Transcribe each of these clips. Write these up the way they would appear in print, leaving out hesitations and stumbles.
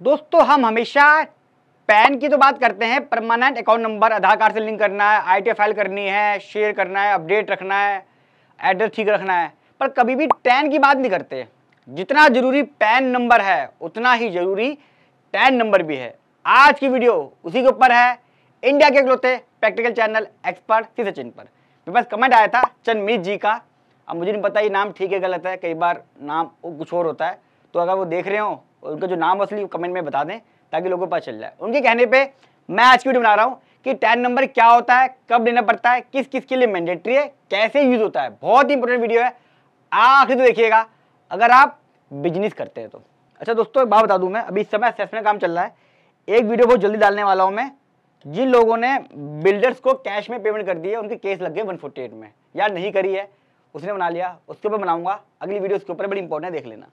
दोस्तों हम हमेशा पैन की तो बात करते हैं, परमानेंट अकाउंट नंबर आधार कार्ड से लिंक करना है, आईटी फाइल करनी है, शेयर करना है, अपडेट रखना है, एड्रेस ठीक रखना है, पर कभी भी टैन की बात नहीं करते। जितना जरूरी पैन नंबर है उतना ही जरूरी टैन नंबर भी है। आज की वीडियो उसी के ऊपर है, इंडिया के इकलौते प्रैक्टिकल चैनल एक्सपर्ट सी सचिन पर। मेरे पास कमेंट आया था चंदमीत जी का। अब मुझे नहीं पता ये नाम ठीक है गलत है, कई बार नाम कुछ और होता है, तो अगर वो देख रहे हो उनका जो नाम असली कमेंट में बता दें ताकि लोगों को पता चल जाए। उनके कहने पे मैं आज की वीडियो बना रहा हूँ कि टैन नंबर क्या होता है, कब लेना पड़ता है, किस किस के लिए मैंडेटरी है, कैसे यूज होता है। बहुत ही इंपॉर्टेंट वीडियो है, आखिर तो देखिएगा अगर आप बिजनेस करते हैं तो। अच्छा दोस्तों एक बात बता दूं, मैं अभी इस समय असेसमेंट काम चल रहा है, एक वीडियो बहुत जल्दी डालने वाला हूं मैं। जिन लोगों ने बिल्डर्स को कैश में पेमेंट कर दी है उनके केस लग गए 148 में, या नहीं करी है उसने बना लिया, उसके ऊपर बनाऊंगा अगली वीडियो, उसके ऊपर बड़ी इंपॉर्टेंट है, देख लेना।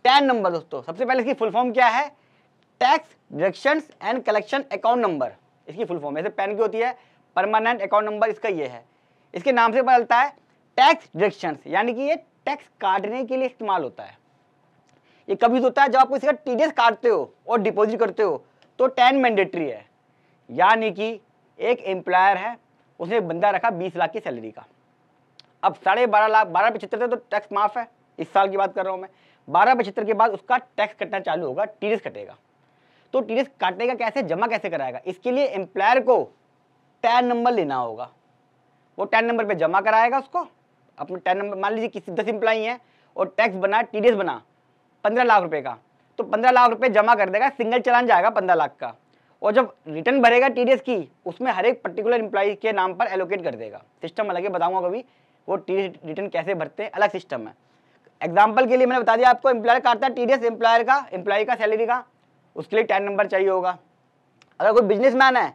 टैन नंबर दोस्तों सबसे पहले इसकी फुल फॉर्म क्या है? Tax deductions and collection account number इसकी फुल फॉर्म है। जैसे पैन की होती है परमानेंट अकाउंट नंबर, इसका ये है। इसके नाम से पता चलता है टैक्स डिडक्शंस, यानी कि ये टैक्स काटने के लिए इस्तेमाल होता है। ये कब यूज होता है? जब आप किसी का टीडीएस काटते हो और डिपॉजिट करते हो तो टैन मैंडेटरी है। यानी कि एक एम्प्लॉयर है, उसने बंदा रखा 20 लाख की सैलरी का, अब 12.5 लाख 12.75 से तो टैक्स माफ है, इस साल की बात कर रहा हूं मैं। 12.75 के बाद उसका टैक्स कटना चालू होगा, टीडीएस कटेगा। तो टीडीएस काटने का कैसे, जमा कैसे कराएगा? इसके लिए एम्प्लॉयर को टैन नंबर लेना होगा। वो टैन नंबर पे जमा कराएगा उसको अपने टैन नंबर। मान लीजिए किसी 10 एम्प्लॉई हैं और टैक्स बना, टीडीएस बना 15 लाख रुपए का, तो 15 लाख रुपए जमा कर देगा, सिंगल चालान जाएगा 15 लाख का। और जब रिटर्न भरेगा टीडीएस की, उसमें हर एक पर्टिकुलर एम्प्लॉय के नाम पर एलोकेट कर देगा। सिस्टम अलग है, बताऊंगा कभी वो टीडीएस रिटर्न कैसे भरते हैं, अलग सिस्टम है। एग्जाम्पल के लिए मैंने बता दिया आपको, एम्प्लॉयर काटता है टीडीएस एम्प्लॉय का सैलरी का, उसके लिए टैन नंबर चाहिए होगा। अगर कोई बिजनेसमैन है,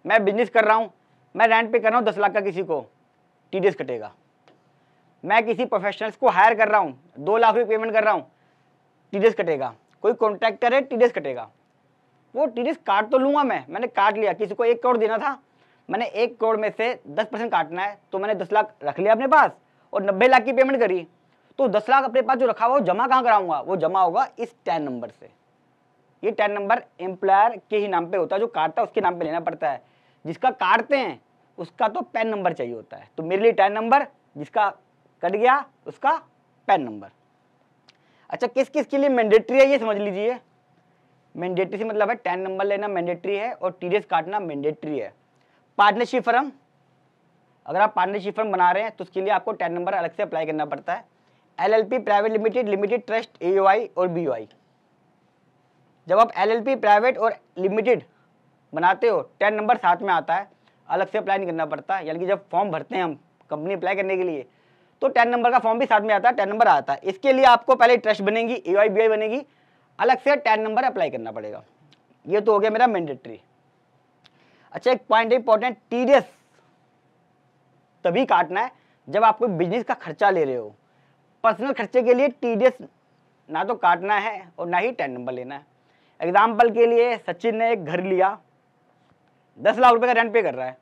मैं बिजनेस कर रहा हूँ, मैं रेंट पे कर रहा हूँ 10 लाख का, किसी को टीडीएस कटेगा। मैं किसी प्रोफेशनल्स को हायर कर रहा हूँ, 2 लाख रुपये पेमेंट कर रहा हूँ, टीडीएस कटेगा। कोई कॉन्ट्रैक्टर है, टीडीएस कटेगा। वो टीडीएस काट तो लूंगा मैंने काट लिया, किसी को 1 करोड़ देना था, मैंने 1 करोड़ में से 10% काटना है, तो मैंने 10 लाख रख लिया अपने पास और 90 लाख की पेमेंट करी, तो 10 लाख अपने पास जो रखा हुआ वो जमा कहाँ कराऊंगा? वो जमा होगा इस टैन नंबर से। ये टैन नंबर एम्प्लॉयर के ही नाम पे होता है, जो काटता है उसके नाम पे लेना पड़ता है। जिसका काटते हैं उसका तो पैन नंबर चाहिए होता है। तो मेरे लिए टैन नंबर, जिसका कट गया उसका पैन नंबर। अच्छा किस किस के लिए मैंडेटरी है ये समझ लीजिए। मैंडेटरी से मतलब है टैन नंबर लेना मैंडेटरी है और टीडीएस काटना मैंडेटरी है। पार्टनरशिप फर्म, अगर आप पार्टनरशिप फर्म बना रहे हैं तो उसके लिए आपको टैन नंबर अलग से अप्लाई करना पड़ता है। LLP private limited, limited trust, AOI और बीओआई। जब आप एलएलपी प्राइवेट और लिमिटेड बनाते हो टैन नंबर साथ में आता है, अलग से अप्लाई नहीं करना पड़ता। यानी कि जब फॉर्म भरते हैं हम कंपनी अप्लाई करने के लिए, तो टैन नंबर का फॉर्म भी साथ में आता है, टैन नंबर आता है। इसके लिए आपको पहले ट्रस्ट बनेगी, एओआई बीओआई बनेगी, अलग से टैन नंबर अप्लाई करना पड़ेगा। ये तो हो गया मेरा मैंडेटरी। अच्छा एक पॉइंट इंपॉर्टेंट, टीडीएस तभी काटना है जब आप कोई बिजनेस का खर्चा ले रहे हो। पर्सनल खर्चे के लिए टीडीएस ना तो काटना है और ना ही टैन नंबर लेना है। एग्जाम्पल के लिए सचिन ने एक घर लिया, 10 लाख रुपए का रेंट पे कर रहा है,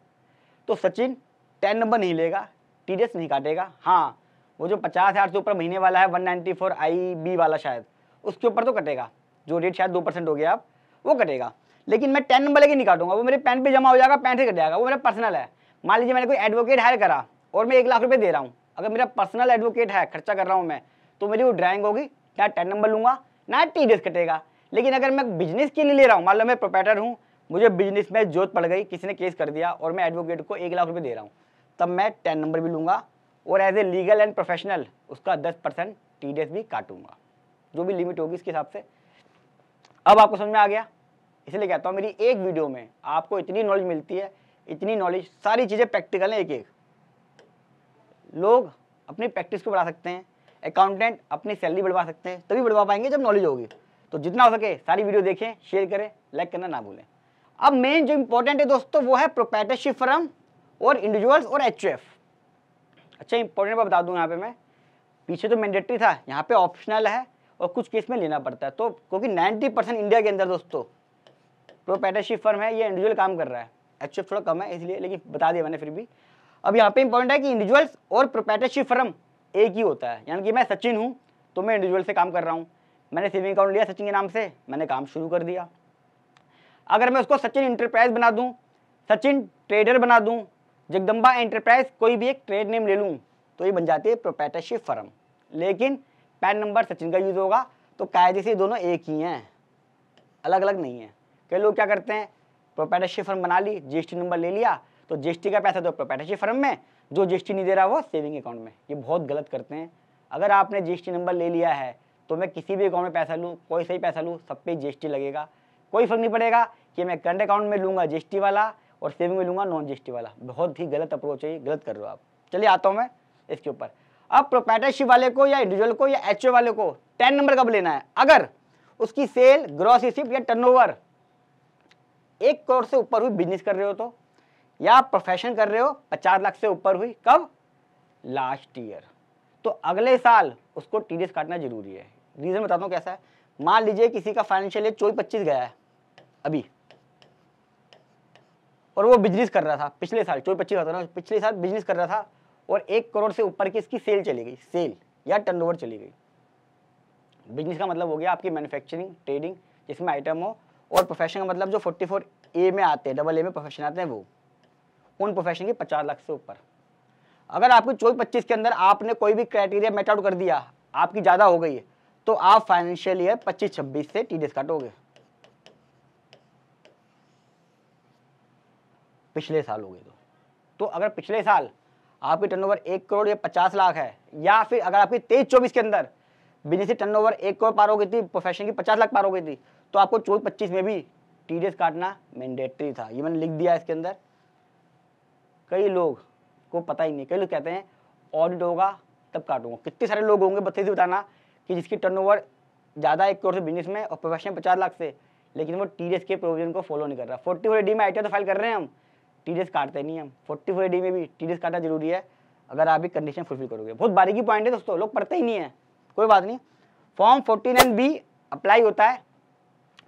तो सचिन टैन नंबर नहीं लेगा, टीडीएस नहीं काटेगा। हाँ वो जो 50,000 से ऊपर महीने वाला है 194 IB वाला शायद, उसके ऊपर तो कटेगा, जो रेट शायद 2% हो गया अब, वो कटेगा। लेकिन मैं टैन नंबर लेके नहीं काटूंगा, वो मेरे पैन पे जमा हो जाएगा, पैन से कट जाएगा, वो मेरा पर्सनल है। मान लीजिए मैंने कोई एडवोकेट हायर करा और मैं 1 लाख रुपए दे रहा हूँ, अगर मेरा पर्सनल एडवोकेट है, खर्चा कर रहा हूँ मैं, तो मेरी वो ड्राइंग होगी, ना टैन नंबर लूंगा ना टीडीएस कटेगा। लेकिन अगर मैं बिजनेस के लिए ले रहा हूँ, मान लो मैं प्रोप्राइटर हूँ, मुझे बिजनेस में जरूरत पड़ गई, किसी ने केस कर दिया और मैं एडवोकेट को 1 लाख रुपए दे रहा हूँ, तब मैं टैन नंबर भी लूंगा और as a legal and professional उसका 10% टीडीएस भी काटूंगा, जो भी लिमिट होगी इसके हिसाब से। अब आपको समझ में आ गया? इसलिए कहता हूँ मेरी एक वीडियो में आपको इतनी नॉलेज मिलती है, इतनी नॉलेज, सारी चीजें प्रैक्टिकल है। एक एक लोग अपनी प्रैक्टिस को बढ़ा सकते हैं, अकाउंटेंट अपनी सैलरी बढ़वा सकते हैं, तभी बढ़वा पाएंगे जब नॉलेज होगी। तो जितना हो सके सारी वीडियो देखें, शेयर करें, लाइक करना ना भूलें। अब मेन जो इंपॉर्टेंट है दोस्तों वो है प्रोप्राइटरशिप फर्म और इंडिविजुअल्स और एचयूएफ। अच्छा इंपॉर्टेंट बात बता दूं, यहाँ पे मैं, पीछे तो मैंडेटरी था, यहाँ पे ऑप्शनल है और कुछ केस में लेना पड़ता है। तो क्योंकि 90% इंडिया के अंदर दोस्तों प्रोप्राइटरशिप फर्म है, ये इंडिविजुअल काम कर रहा है, एचयूएफ थोड़ा कम है इसलिए, लेकिन बता दिया मैंने फिर भी। अब यहाँ पे इंपॉर्टेंट है कि इंडिविजुअल्स और प्रोप्राइटरशिप फर्म एक ही होता है। यानी कि मैं सचिन हूँ तो मैं इंडिविजुअल से काम कर रहा हूँ, मैंने सेविंग अकाउंट लिया सचिन के नाम से, मैंने काम शुरू कर दिया। अगर मैं उसको सचिन इंटरप्राइज बना दूं, सचिन ट्रेडर बना दूं, जगदम्बा एंटरप्राइज, कोई भी एक ट्रेड नेम ले लूं, तो ये बन जाती है प्रोप्राइटरशिप फर्म। लेकिन पैन नंबर सचिन का यूज होगा, तो कायदे से दोनों एक ही हैं, अलग अलग नहीं है। कई लोग क्या करते हैं, प्रोप्राइटरशिप फर्म बना ली, जीएसटी नंबर ले लिया, तो जीएसटी का पैसा तो प्रोप्राइटरशिप फर्म में, जो जीएसटी नहीं दे रहा वो सेविंग अकाउंट में। ये बहुत गलत करते हैं। अगर आपने जीएसटी नंबर ले लिया है तो मैं किसी भी अकाउंट में पैसा लूँ, कोई सही पैसा लूँ, सब पे जीएसटी लगेगा। कोई फर्क नहीं पड़ेगा कि मैं करंट अकाउंट में लूँगा जीएसटी वाला और सेविंग में लूँगा नॉन जीएसटी वाला। बहुत ही गलत अप्रोच है, ये गलत कर रहे हो आप। चलिए आता हूँ मैं इसके ऊपर। अब प्रोप्राइटरशिप वाले को या इंडिविजुअल को या एचओ वाले को 10 नंबर कब लेना है? अगर उसकी सेल, ग्रॉस रिसीप्ट या टर्नओवर 1 करोड़ से ऊपर हुई, बिजनेस कर रहे हो तो, या प्रोफेशन कर रहे हो 50 लाख से ऊपर हुई, कब? Last year. तो अगले साल उसको टीडीएस काटना जरूरी है। रीजन बताता हूँ कैसा है। मान लीजिए किसी का फाइनेंशियल ईयर 24-25 गया है अभी, और वो बिजनेस कर रहा था पिछले साल, 24-25 होता ना, पिछले साल बिजनेस कर रहा था और 1 करोड़ से ऊपर की इसकी सेल चली गई, सेल या टर्नओवर चली गई। बिजनेस का मतलब हो गया आपकी मैन्युफैक्चरिंग, ट्रेडिंग जिसमें आइटम हो, और प्रोफेशन का मतलब जो 44A में आते हैं, AA में प्रोफेशन आते हैं, वो उन प्रोफेशन की 50 लाख से ऊपर। अगर आपकी 24-25 के अंदर आपने कोई भी क्राइटेरिया मेट आउट कर दिया, आपकी ज़्यादा हो गई है, तो आप फाइनेंशियल ईयर 25-26 से टीडीएस काटोगे। पिछले साल हो गए तो अगर पिछले साल आपकी टर्नओवर 1 करोड़ या 50 लाख है, या फिर अगर आपकी 23-24 के अंदर बिजनेस की टर्नओवर 1 करोड़ पार हो गई थी, प्रोफेशन की 50 लाख पार हो गई थी, तो आपको 24-25 में भी टीडीएस काटना मैंडेटरी था। ये मैंने लिख दिया इसके अंदर। कई लोग को पता ही नहीं, कई लोग कहते हैं ऑडिट होगा तब काटूंगा। कितने सारे लोग होंगे बताइए, बताना, कि जिसकी टर्नओवर ज़्यादा 1 करोड़ से बिजनेस में और प्रोफेशन 50 लाख से, लेकिन वो टीडीएस के प्रोविजन को फॉलो नहीं कर रहा। 44D में आईटीआर तो फाइल कर रहे हैं हम, टीडीएस काटते नहीं हम। 44D में भी टीडीएस काटना जरूरी है अगर आप भी कंडीशन फुलफिल करोगे। बहुत बारीकी पॉइंट है दोस्तों, लोग पढ़ते ही नहीं है, कोई बात नहीं। फॉर्म 49B अप्लाई होता है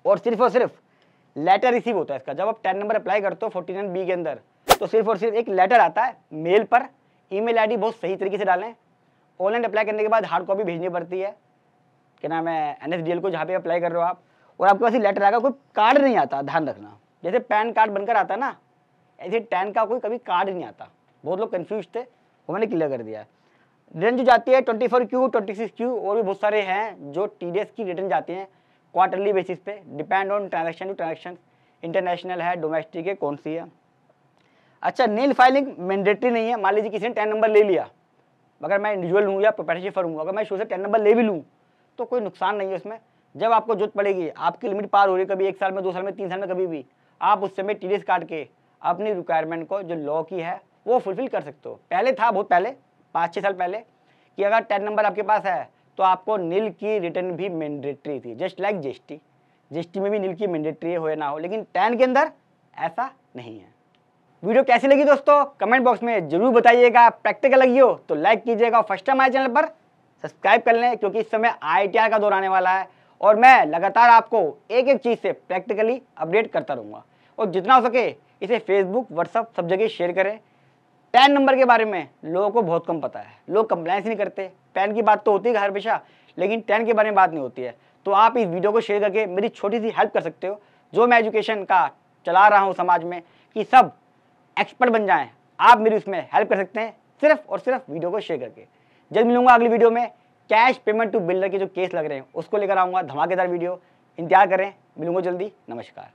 और सिर्फ लेटर रिसीव होता है इसका। जब आप 10 नंबर अप्लाई करते हो 49B के अंदर, तो सिर्फ और सिर्फ एक लेटर आता है मेल पर। ईमेल आईडी बहुत सही तरीके से डालें। ऑनलाइन अप्लाई करने के बाद हार्ड कॉपी भेजनी पड़ती है, क्या नाम है, NSDL को, जहाँ पे अप्लाई कर रहे हो आप, और आपके पास ही लेटर आएगा। कोई कार्ड नहीं आता, ध्यान रखना। जैसे पैन कार्ड बनकर आता है ना, ऐसे 10 का कोई कभी कार्ड नहीं आता। बहुत लोग कंफ्यूज थे, वो मैंने क्लियर कर दिया है। रिटर्न जो जाती है 24Q, 26Q और भी बहुत सारे हैं जो टीडीएस की रिटर्न जाती हैं क्वार्टरली बेसिस पे, depend on transaction to transaction, international है, डोमेस्टिक है, कौन सी है। अच्छा, नील फाइलिंग मैंडेटरी नहीं है। मान लीजिए किसी ने 10 नंबर ले लिया, अगर मैं इंडिविजुअल हूँ या प्रोप्राइटरशिप फर्म हूँ, अगर मैं शुरू से 10 नंबर ले भी लूँ तो कोई नुकसान नहीं है उसमें। जब आपको जरूरत पड़ेगी, आपकी लिमिट पार हो रही है, कभी 1 साल में, 2 साल में, 3 साल में, कभी भी, आप उस समय टीडीएस काट के अपनी रिक्वायरमेंट को जो लॉ की है वो फुलफिल कर सकते हो। पहले था, बहुत पहले, 5-6 साल पहले, कि अगर 10 नंबर आपके पास है तो आपको नील की रिटर्न भी मैंडेटरी थी, जस्ट लाइक जीएसटी। जीएसटी में भी नील की मैंडेटरी हो या ना हो, लेकिन 10 के अंदर ऐसा नहीं है। वीडियो कैसी लगी दोस्तों, कमेंट बॉक्स में जरूर बताइएगा। प्रैक्टिकल लगी हो तो लाइक कीजिएगा, फर्स्ट टाइम हमारे चैनल पर सब्सक्राइब कर लें, क्योंकि इस समय आईटीआर का दौर आने वाला है और मैं लगातार आपको एक एक चीज़ से प्रैक्टिकली अपडेट करता रहूँगा। और जितना हो सके इसे फेसबुक, व्हाट्सअप सब जगह शेयर करें। 10 नंबर के बारे में लोगों को बहुत कम पता है, लोग कंप्लायंस नहीं करते। पैन की बात तो होती है हर हमेशा, लेकिन 10 के बारे में बात नहीं होती है। तो आप इस वीडियो को शेयर करके मेरी छोटी सी हेल्प कर सकते हो, जो मैं एजुकेशन का चला रहा हूँ समाज में, कि सब एक्सपर्ट बन जाएं। आप मेरी उसमें हेल्प कर सकते हैं सिर्फ और सिर्फ वीडियो को शेयर करके। जल्द मिलूंगा अगली वीडियो में। कैश पेमेंट टू बिल्डर के जो केस लग रहे हैं उसको लेकर आऊँगा, धमाकेदार वीडियो, इंतजार करें। मिलूंगा जल्दी, नमस्कार।